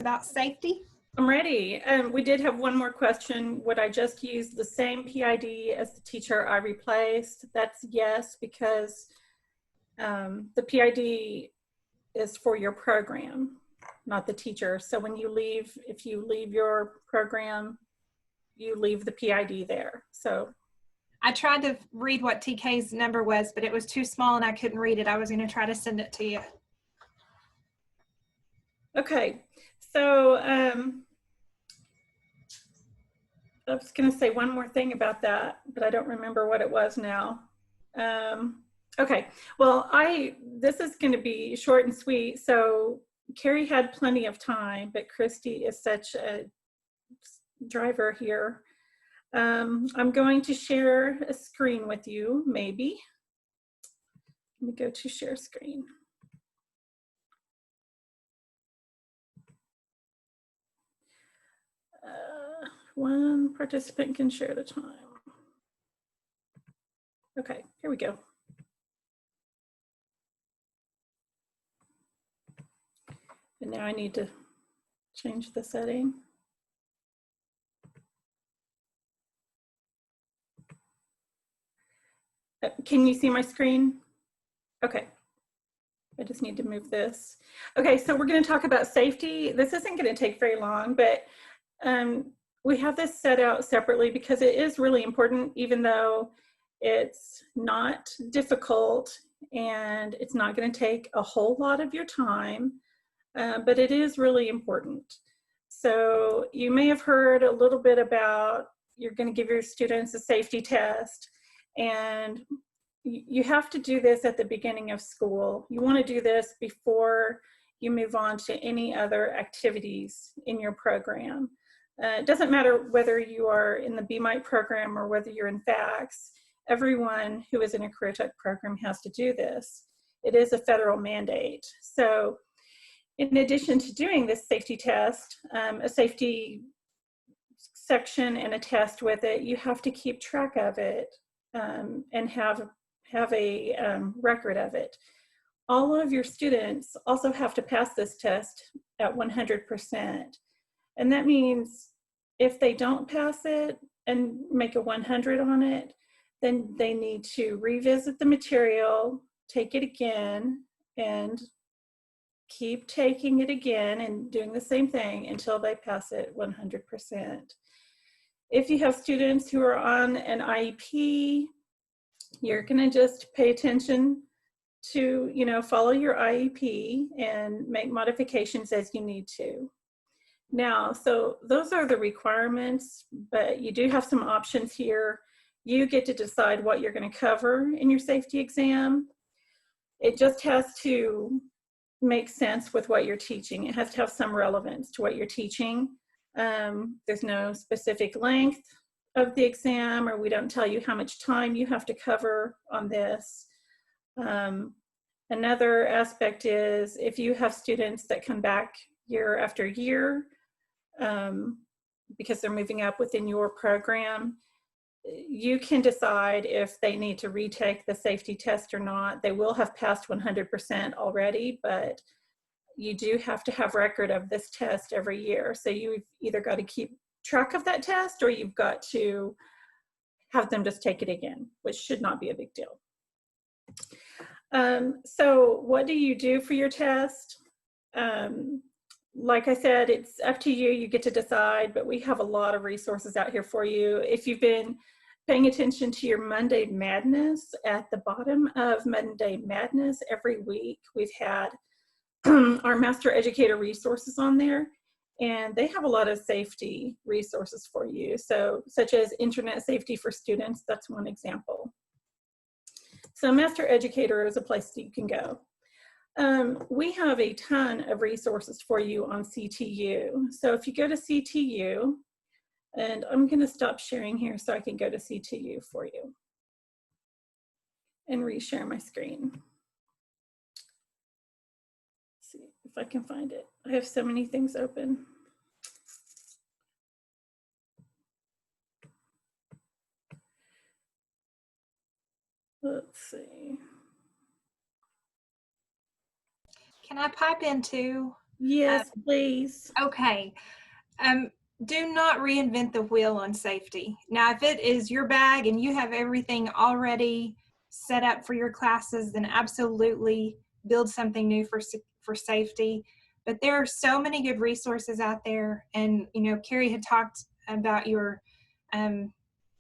about safety. I'm ready. We did have one more question. Would I just use the same PID as the teacher I replaced? That's yes, because the PID is for your program, not the teacher. So when you leave, if you leave your program, you leave the PID there. So I tried to read what TK's number was, but it was too small and I couldn't read it. I was going to try to send it to you. Okay, so I was going to say one more thing about that, but I don't remember what it was now. Okay, well, this is going to be short and sweet. So Carrie had plenty of time, but Christy is such a driver here. I'm going to share a screen with you, maybe. Let me go to share screen. One participant can share at a time. Okay, here we go. And now I need to change the setting. Can you see my screen? Okay. I just need to move this. Okay, so we're going to talk about safety. This isn't going to take very long, but we have this set out separately because it is really important, even though it's not difficult and it's not going to take a whole lot of your time, but it is really important. So you may have heard a little bit about you're going to give your students a safety test, and you have to do this at the beginning of school. You want to do this before you move on to any other activities in your program. It doesn't matter whether you are in the BMITE program or whether you're in FACS. Everyone who is in a career tech program has to do this. It is a federal mandate. So in addition to doing this safety test, a safety section and a test with it, you have to keep track of it and have a record of it. All of your students also have to pass this test at 100%. And that means if they don't pass it and make a 100 on it, then they need to revisit the material, take it again, and keep taking it again and doing the same thing until they pass it 100%. If you have students who are on an IEP, you're going to just pay attention to, follow your IEP and make modifications as you need to. Now, so those are the requirements, but you do have some options here. You get to decide what you're going to cover in your safety exam. It just has to make sense with what you're teaching. It has to have some relevance to what you're teaching. There's no specific length of the exam, or we don't tell you how much time you have to cover on this. Another aspect is if you have students that come back year after year because they're moving up within your program, you can decide if they need to retake the safety test or not. They will have passed 100% already, but you do have to have record of this test every year. So you've either got to keep track of that test or you've got to have them just take it again, which should not be a big deal. So what do you do for your test? Like I said, it's up to you. You get to decide, but we have a lot of resources out here for you. If you've been paying attention to your Monday Madness, at the bottom of Monday Madness every week, we've had our Master Educator resources on there, and they have a lot of safety resources for you. So, such as internet safety for students, that's one example. So Master Educator is a place that you can go. We have a ton of resources for you on CTU. So if you go to CTU, and I'm going to stop sharing here so I can go to CTU for you and reshare my screen. Let's see if I can find it. I have so many things open. Let's see. Can I pipe in too? Yes, please. Okay. Um, do not reinvent the wheel on safety. Now, if it is your bag and you have everything already set up for your classes, then absolutely build something new for safety. But there are so many good resources out there. And, you know, Carrie had talked about your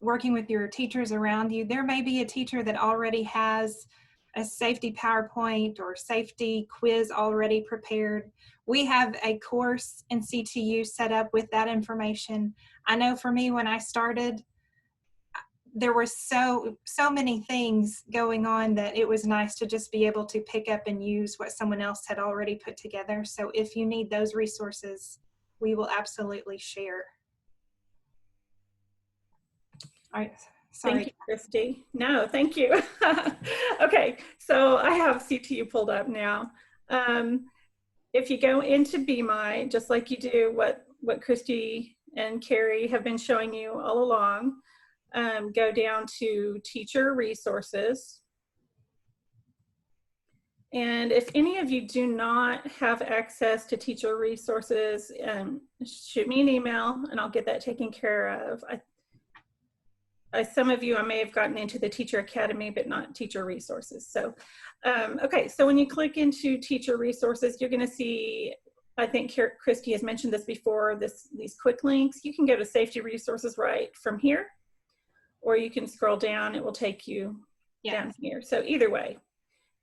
working with your teachers around you. There may be a teacher that already has a safety PowerPoint or safety quiz already prepared. We have a course in CTU set up with that information. I know for me, when I started, there were so many things going on that it was nice to just be able to pick up and use what someone else had already put together. So if you need those resources, we will absolutely share. All right. Sorry. Thank you, Christy. No, thank you. Okay, so I have CTU pulled up now. If you go into BMITE, just like you do what Christy and Carrie have been showing you all along, go down to teacher resources. And if any of you do not have access to teacher resources, shoot me an email and I'll get that taken care of. Some of you, I may have gotten into the Teacher Academy, but not teacher resources. So, okay, so when you click into teacher resources, you're gonna see, I think Christy has mentioned this before, these quick links. You can go to safety resources right from here, or you can scroll down, it will take you down here. So either way,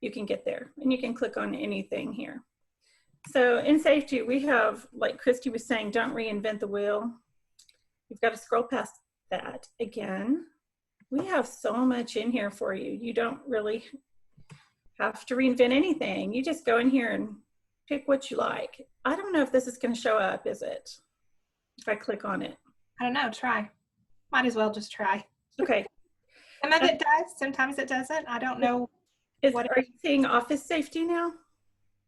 you can get there and you can click on anything here. So in safety, we have, like Christy was saying, don't reinvent the wheel. You've got to scroll past that again. We have so much in here for you. You don't really have to reinvent anything. You just go in here and pick what you like. I don't know if this is going to show up, is it? If I click on it. I don't know, try. Might as well just try. Okay. Some of it does, sometimes it doesn't. I don't know. Are you seeing office safety now?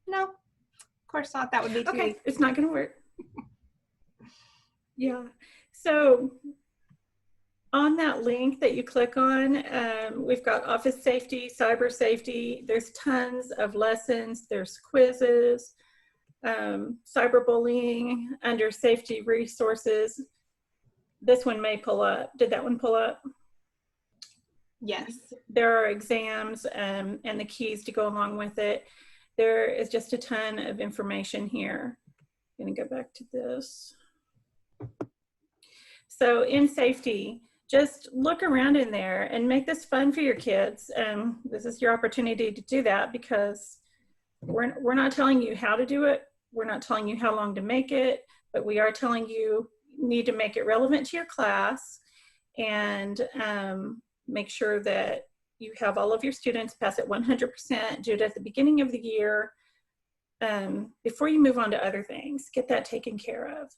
No, of course not. That would be too okay. easy. It's not going to work. Yeah. So on that link that you click on, we've got office safety, cyber safety. There's tons of lessons. There's quizzes, cyberbullying under safety resources. This one may pull up. Did that one pull up? Yes. There are exams and the keys to go along with it. There is just a ton of information here. I'm going to go back to this. So in safety, just look around in there and make this fun for your kids. This is your opportunity to do that, because we're not telling you how to do it. We're not telling you how long to make it, but we are telling you need to make it relevant to your class, and make sure that you have all of your students pass at 100%, do it at the beginning of the year, before you move on to other things. Get that taken care of.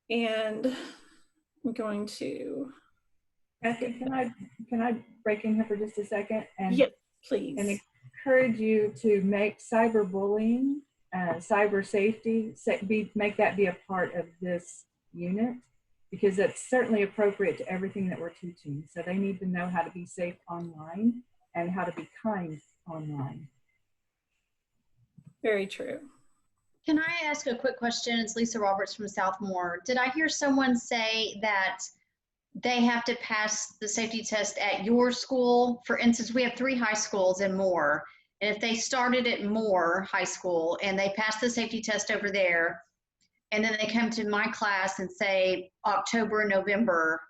And I'm going to... Kathy, can I break in here for just a second? And, yes, please. And encourage you to make cyberbullying, cyber safety, make that be a part of this unit, because that's certainly appropriate to everything that we're teaching. So they need to know how to be safe online and how to be kind online. Very true. Can I ask a quick question? It's Lisa Roberts from Southmore. Did I hear someone say that they have to pass the safety test at your school? For instance, we have 3 high schools in Moore. And if they started at Moore High School and they passed the safety test over there, and then they come to my class and say October, November,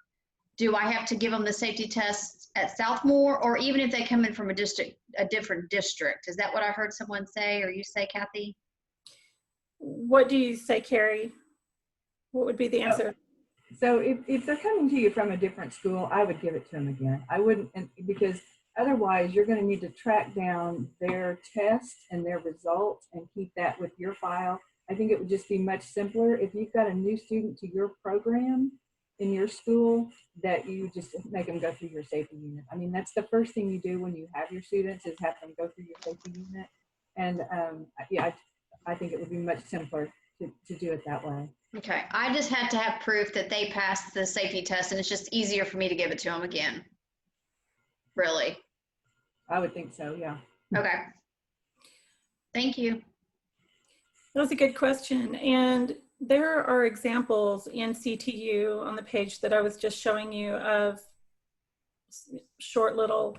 do I have to give them the safety test at Southmore? Or even if they come in from a different district? Is that what I heard someone say, or you say, Kathy? What do you say, Carrie? What would be the answer? So if they're coming to you from a different school, I would give it to them again. I wouldn't, because otherwise you're going to need to track down their test and their results and keep that with your file. I think it would just be much simpler if you've got a new student to your program in your school, that you just make them go through your safety unit. I mean, that's the first thing you do when you have your students, is have them go through your safety unit. And yeah, I think it would be much simpler to do it that way. Okay, I just had to have proof that they passed the safety test, and it's just easier for me to give it to them again. Really? I would think so, yeah. Okay. Thank you. That's a good question. And there are examples in CTU on the page that I was just showing you of short little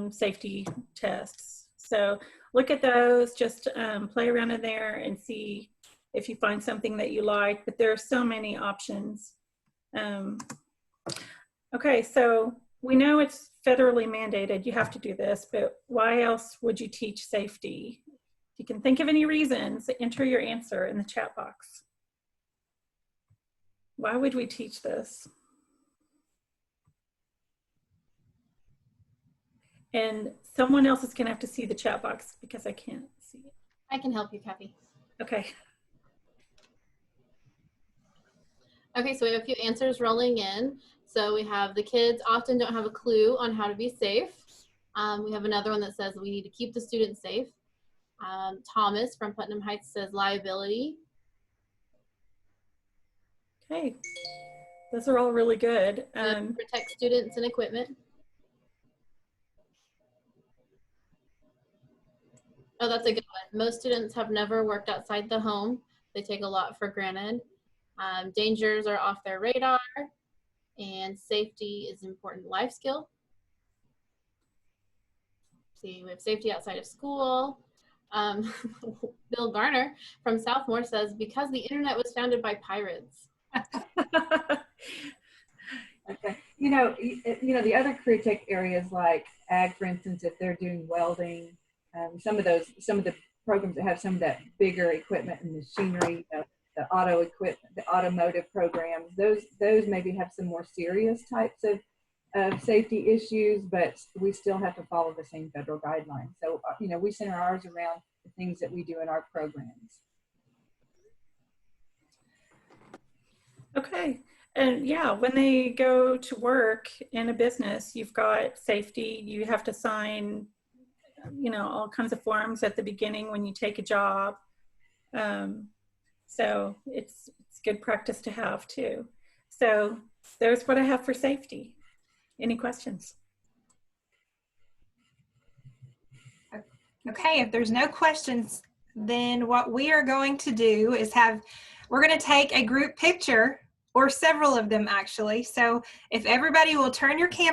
safety tests. So look at those, just play around in there and see if you find something that you like, but there are so many options. Okay, so we know it's federally mandated, you have to do this, but why else would you teach safety? If you can think of any reasons, enter your answer in the chat box. Why would we teach this? And someone else is gonna have to see the chat box because I can't see it. I can help you, Kathy. Okay. Okay, so we have a few answers rolling in. So we have the kids often don't have a clue on how to be safe. We have another one that says we need to keep the students safe. Thomas from Putnam Heights says liability. Okay, those are all really good. Protect students and equipment. Oh, that's a good one. Most students have never worked outside the home. They take a lot for granted. Dangers are off their radar, and safety is an important life skill. See, we have safety outside of school. Bill Garner from Southmore says, because the internet was founded by pirates. Okay. You know, the other career tech areas like ag, for instance, if they're doing welding, some of the programs that have some of that bigger equipment and machinery, the automotive programs, those maybe have some more serious types of safety issues, but we still have to follow the same federal guidelines. So, we center ours around the things that we do in our programs. Okay. And yeah, when they go to work in a business, you've got safety, you have to sign, all kinds of forms at the beginning when you take a job. So it's good practice to have too. So there's what I have for safety. Any questions? Okay, if there's no questions, then what we are going to do is we're going to take a group picture, or several of them actually. So if everybody will turn your camera